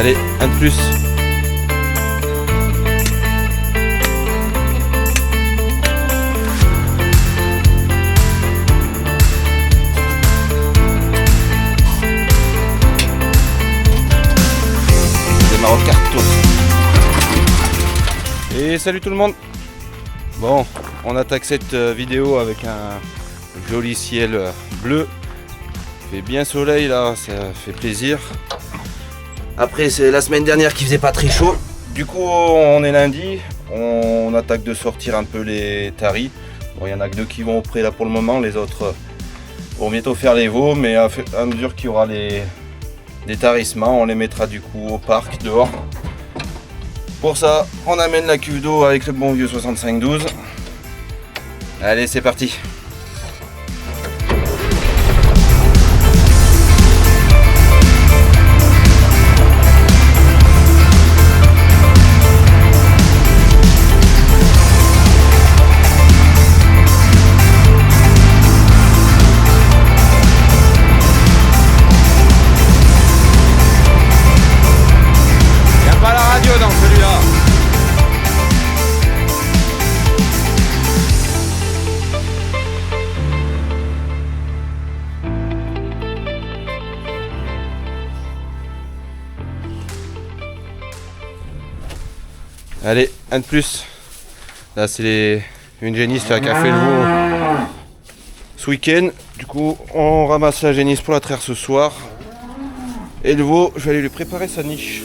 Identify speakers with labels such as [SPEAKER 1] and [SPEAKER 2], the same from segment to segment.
[SPEAKER 1] Allez, un de plus. Maroc Cartos. Et salut tout le monde. Bon, on attaque cette vidéo avec un joli ciel bleu. Il fait bien soleil là, ça fait plaisir. Après c'est la semaine dernière qui faisait pas très chaud. Du coup on est lundi, on attaque de sortir un peu les taris. Bon, il y en a que deux qui vont au pré là pour le moment, les autres vont bientôt faire les veaux, mais à mesure qu'il y aura des tarissements, on les mettra du coup au parc dehors. Pour ça, on amène la cuve d'eau avec le bon vieux 6512. Allez, c'est parti. Dans celui-là. Allez, un de plus. Là c'est une génisse qui a fait le veau ce week-end. Du coup on ramasse la génisse pour la traire ce soir. Et le veau, je vais aller lui préparer sa niche.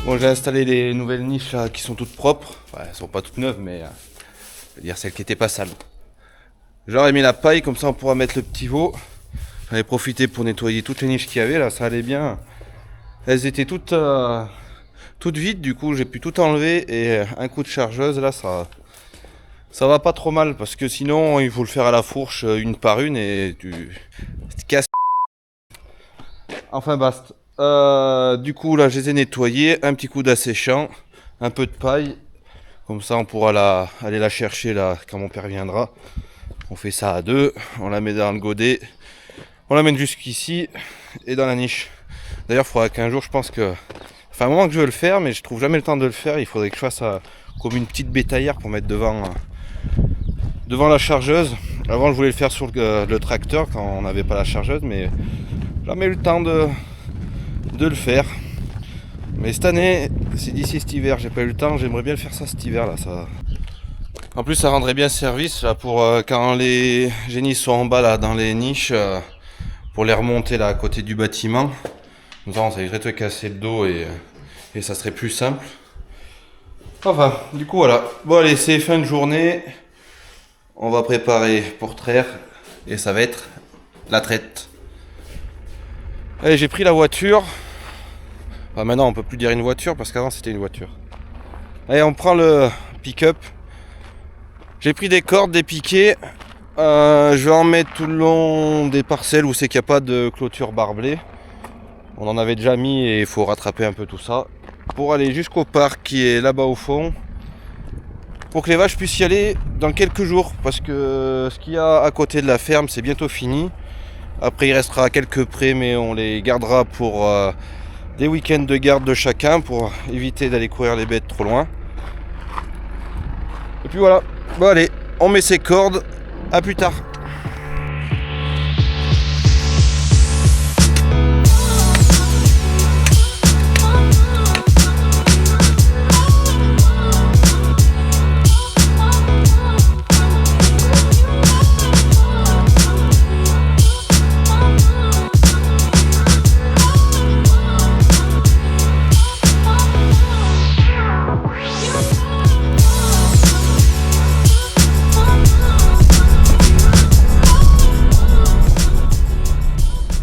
[SPEAKER 1] Bon, j'ai installé les nouvelles niches là, qui sont toutes propres. Enfin, elles sont pas toutes neuves, mais je veux dire celles qui étaient pas sales. J'aurais mis la paille, comme ça on pourra mettre le petit veau. J'en ai profité pour nettoyer toutes les niches qu'il y avait, là ça allait bien. Elles étaient toutes vides, du coup j'ai pu tout enlever et un coup de chargeuse là ça va pas trop mal parce que sinon il faut le faire à la fourche une par une et tu te casses. Enfin basta. Du coup là je les ai nettoyés, un petit coup d'asséchant, un peu de paille, comme ça on pourra aller la chercher là quand mon père viendra. On fait ça à deux, on la met dans le godet, on l'amène jusqu'ici et dans la niche. D'ailleurs il faudra qu'un jour, je pense que, enfin un moment que je veux le faire mais je trouve jamais le temps de le faire, il faudrait que je fasse comme une petite bétaillère pour mettre devant la chargeuse. Avant je voulais le faire sur le tracteur quand on n'avait pas la chargeuse, mais jamais eu le temps de le faire. Mais cette année, c'est d'ici cet hiver, j'ai pas eu le temps, j'aimerais bien le faire ça cet hiver là. En plus, ça rendrait bien service là, pour quand les génies sont en bas là, dans les niches, pour les remonter là à côté du bâtiment. Comme ça, on s'éviterait de casser le dos et ça serait plus simple. Enfin, du coup, voilà. Bon, allez, c'est fin de journée. On va préparer pour traire et ça va être la traite. Allez, j'ai pris la voiture. Enfin, maintenant, on peut plus dire une voiture parce qu'avant, c'était une voiture. Allez, on prend le pick-up. J'ai pris des cordes, des piquets. Je vais en mettre tout le long des parcelles où c'est qu'il n'y a pas de clôture barbelée. On en avait déjà mis et il faut rattraper un peu tout ça. Pour aller jusqu'au parc qui est là-bas au fond. Pour que les vaches puissent y aller dans quelques jours. Parce que ce qu'il y a à côté de la ferme, c'est bientôt fini. Après, il restera quelques prés, mais on les gardera pour des week-ends de garde de chacun. Pour éviter d'aller courir les bêtes trop loin. Et puis voilà. Bon allez, on met ses cordes, à plus tard.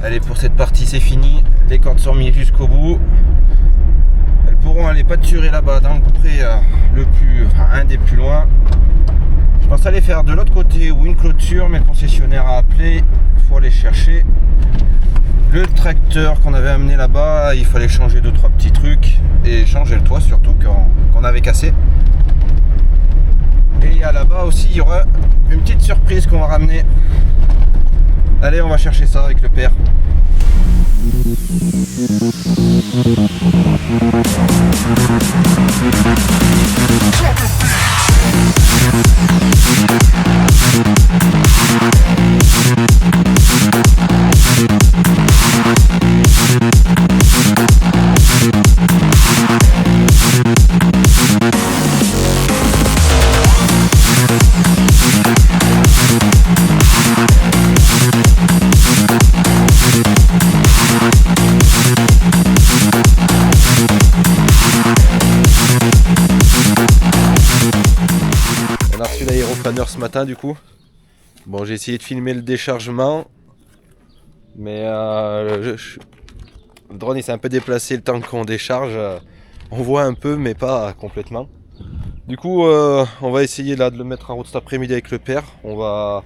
[SPEAKER 1] Allez, pour cette partie c'est fini, les cordes sont mises jusqu'au bout. Elles pourront aller pâturer là-bas dans le pré un des plus loin. Je pense aller faire de l'autre côté ou une clôture, mais le concessionnaire a appelé, il faut aller chercher. Le tracteur qu'on avait amené là-bas, il fallait changer 2-3 petits trucs et changer le toit surtout qu'on avait cassé. Et là-bas aussi il y aura une petite surprise qu'on va ramener. Allez, on va chercher ça avec le père. On a reçu l'aéroplaneur ce matin du coup. Bon, j'ai essayé de filmer le déchargement, mais le drone il s'est un peu déplacé le temps qu'on décharge. On voit un peu mais pas complètement. Du coup on va essayer là de le mettre en route cet après-midi avec le père. On va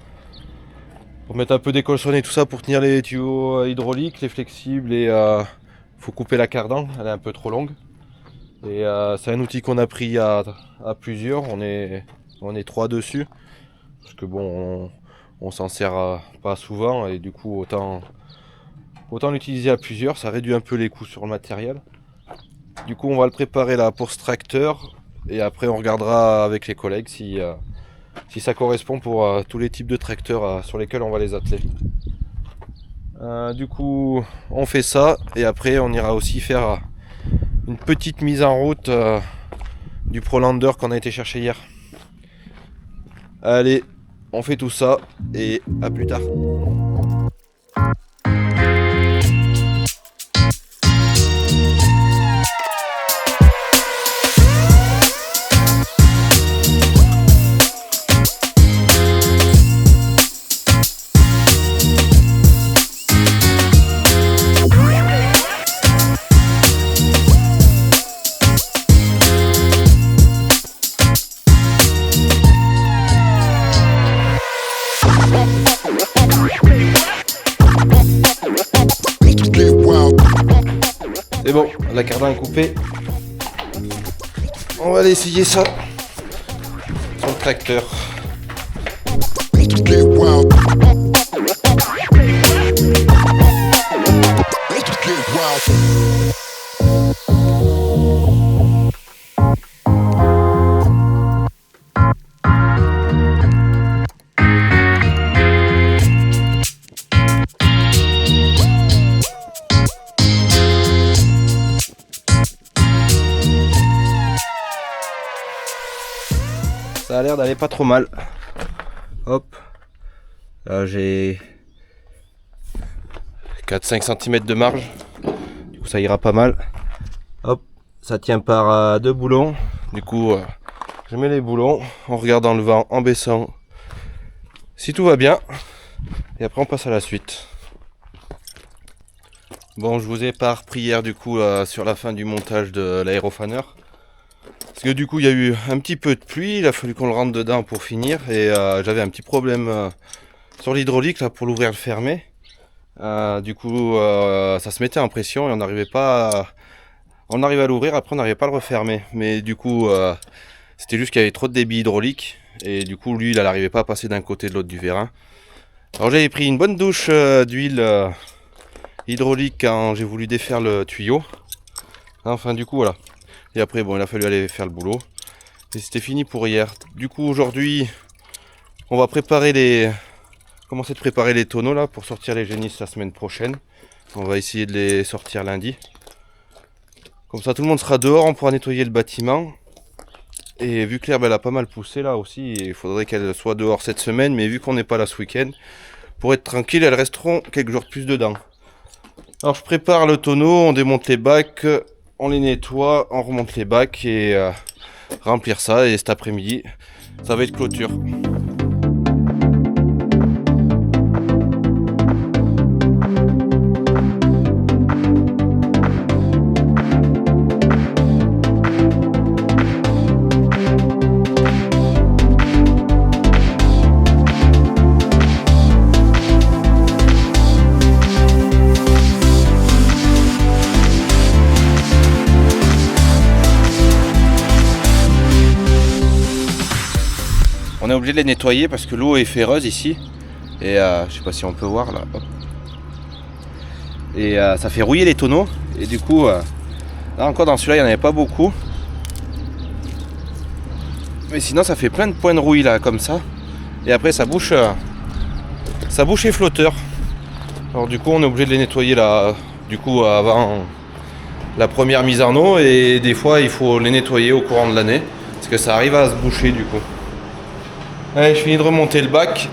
[SPEAKER 1] mettre un peu d'écolson et tout ça pour tenir les tuyaux hydrauliques, les flexibles et faut couper la cardan, elle est un peu trop longue. Et c'est un outil qu'on a pris à plusieurs, on est 3 dessus. Parce que bon, on s'en sert pas souvent et du coup autant l'utiliser à plusieurs, ça réduit un peu les coûts sur le matériel. Du coup on va le préparer là pour ce tracteur et après on regardera avec les collègues si ça correspond pour tous les types de tracteurs sur lesquels on va les atteler. Du coup on fait ça et après on ira aussi faire une petite mise en route du Prolander qu'on a été chercher hier. Allez, on fait tout ça et à plus tard. C'est bon, la cardan est coupée. On va aller essayer ça sur le tracteur. Ça a l'air d'aller pas trop mal. Hop. Là j'ai 4-5 cm de marge. Du coup ça ira pas mal. Hop. Ça tient par 2 boulons. Du coup je mets les boulons en regardant le vent, en baissant. Si tout va bien. Et après on passe à la suite. Bon, je vous ai pas repris hier du coup sur la fin du montage de l'aérofaneur. Parce que du coup il y a eu un petit peu de pluie, il a fallu qu'on le rentre dedans pour finir. Et j'avais un petit problème sur l'hydraulique là pour l'ouvrir et le fermer. Du coup ça se mettait en pression et on n'arrivait pas on arrivait à l'ouvrir, après on n'arrivait pas à le refermer. Mais du coup c'était juste qu'il y avait trop de débit hydraulique. Et du coup lui il n'arrivait pas à passer d'un côté de l'autre du vérin. Alors j'avais pris une bonne douche d'huile hydraulique quand j'ai voulu défaire le tuyau. Enfin du coup voilà. Et après bon il a fallu aller faire le boulot. Et c'était fini pour hier. Du coup aujourd'hui on va commencer de préparer les tonneaux là pour sortir les génisses la semaine prochaine. On va essayer de les sortir lundi. Comme ça tout le monde sera dehors, on pourra nettoyer le bâtiment. Et vu que l'herbe elle a pas mal poussé là aussi, il faudrait qu'elle soit dehors cette semaine. Mais vu qu'on n'est pas là ce week-end, pour être tranquille, elles resteront quelques jours de plus dedans. Alors je prépare le tonneau, on démonte les bacs, on les nettoie, on remonte les bacs et remplir ça. Et cet après-midi, ça va être clôture. On est obligé de les nettoyer parce que l'eau est féreuse ici. Et je sais pas si on peut voir là. Hop. Et ça fait rouiller les tonneaux. Et du coup, là encore dans celui-là, il n'y en avait pas beaucoup. Mais sinon, ça fait plein de points de rouille là, comme ça. Et après, ça bouche les flotteurs. Alors du coup, on est obligé de les nettoyer là, du coup, avant la première mise en eau. Et des fois, il faut les nettoyer au courant de l'année. Parce que ça arrive à se boucher du coup. Allez, je finis de remonter le bac.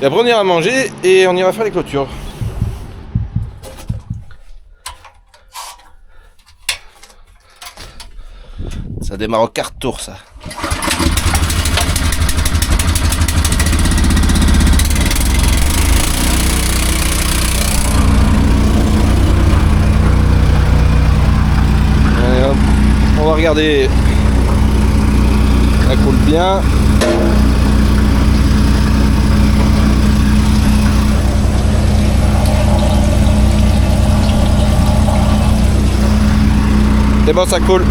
[SPEAKER 1] Et après on ira manger et on ira faire les clôtures. Ça démarre au quart de tour ça. Allez, hop. On va regarder. Ça coule bien. C'est bon, ça coule.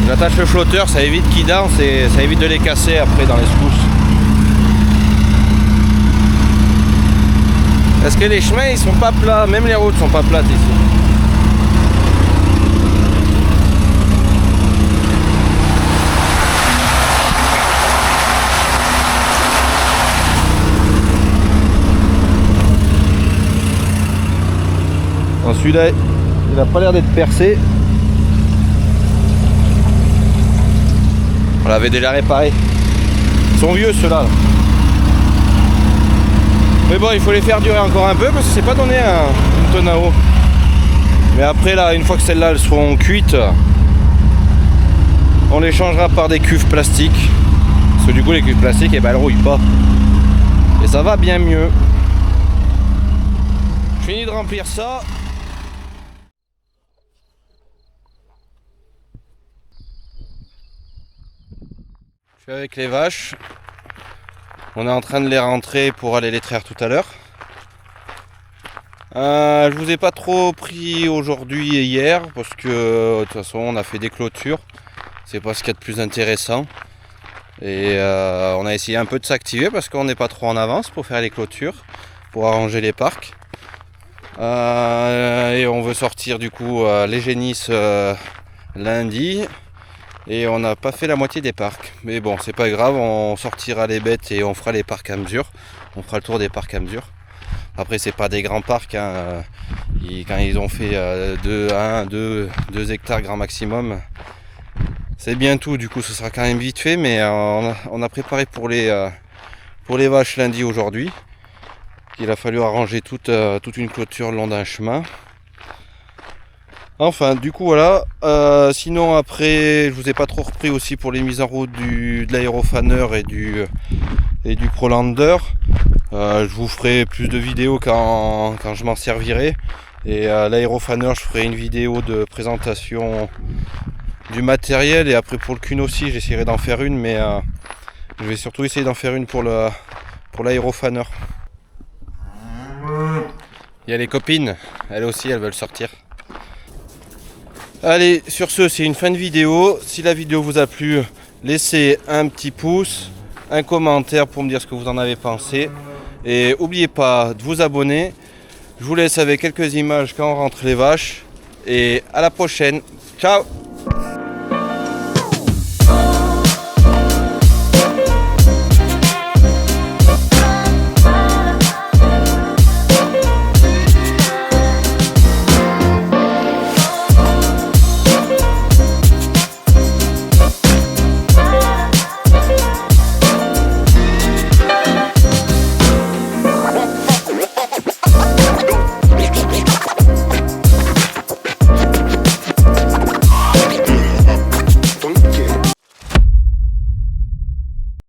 [SPEAKER 1] J'attache le flotteur, ça évite qu'il danse et ça évite de les casser après dans les secousses. Parce que les chemins ils sont pas plats, même les routes sont pas plates ici. Bon, celui-là, il a pas l'air d'être percé. On l'avait déjà réparé. Ils sont vieux ceux-là. Mais bon, il faut les faire durer encore un peu parce que c'est pas donné une tonne à eau. Mais après là, une fois que celles-là elles seront cuites, on les changera par des cuves plastiques. Parce que du coup les cuves plastiques, eh ben, elles rouillent pas. Et ça va bien mieux. Je finis de remplir ça. Je suis avec les vaches. On est en train de les rentrer pour aller les traire tout à l'heure. Je vous ai pas trop pris aujourd'hui et hier parce que de toute façon on a fait des clôtures. C'est pas ce qu'il y a de plus intéressant. Et on a essayé un peu de s'activer parce qu'on n'est pas trop en avance pour faire les clôtures, pour arranger les parcs. Et on veut sortir du coup les génisses lundi. Et on n'a pas fait la moitié des parcs. Mais bon, c'est pas grave, on sortira les bêtes et on fera les parcs à mesure. On fera le tour des parcs à mesure. Après, c'est pas des grands parcs. Hein. Quand ils ont fait 2 hectares grand maximum, c'est bien tout. Du coup, ce sera quand même vite fait. Mais on a préparé pour les vaches lundi aujourd'hui. Il a fallu arranger toute une clôture le long d'un chemin. Enfin, du coup, voilà. Sinon, après, je vous ai pas trop repris aussi pour les mises en route de l'aérofaneur et du ProLander. Je vous ferai plus de vidéos quand je m'en servirai. Et l'aérofaneur, je ferai une vidéo de présentation du matériel. Et après, pour le Kuhn aussi, j'essaierai d'en faire une. Mais je vais surtout essayer d'en faire une pour l'aérofaneur. Il y a les copines. Elles aussi, elles veulent sortir. Allez, sur ce, c'est une fin de vidéo. Si la vidéo vous a plu, laissez un petit pouce, un commentaire pour me dire ce que vous en avez pensé. Et n'oubliez pas de vous abonner. Je vous laisse avec quelques images quand on rentre les vaches. Et à la prochaine. Ciao!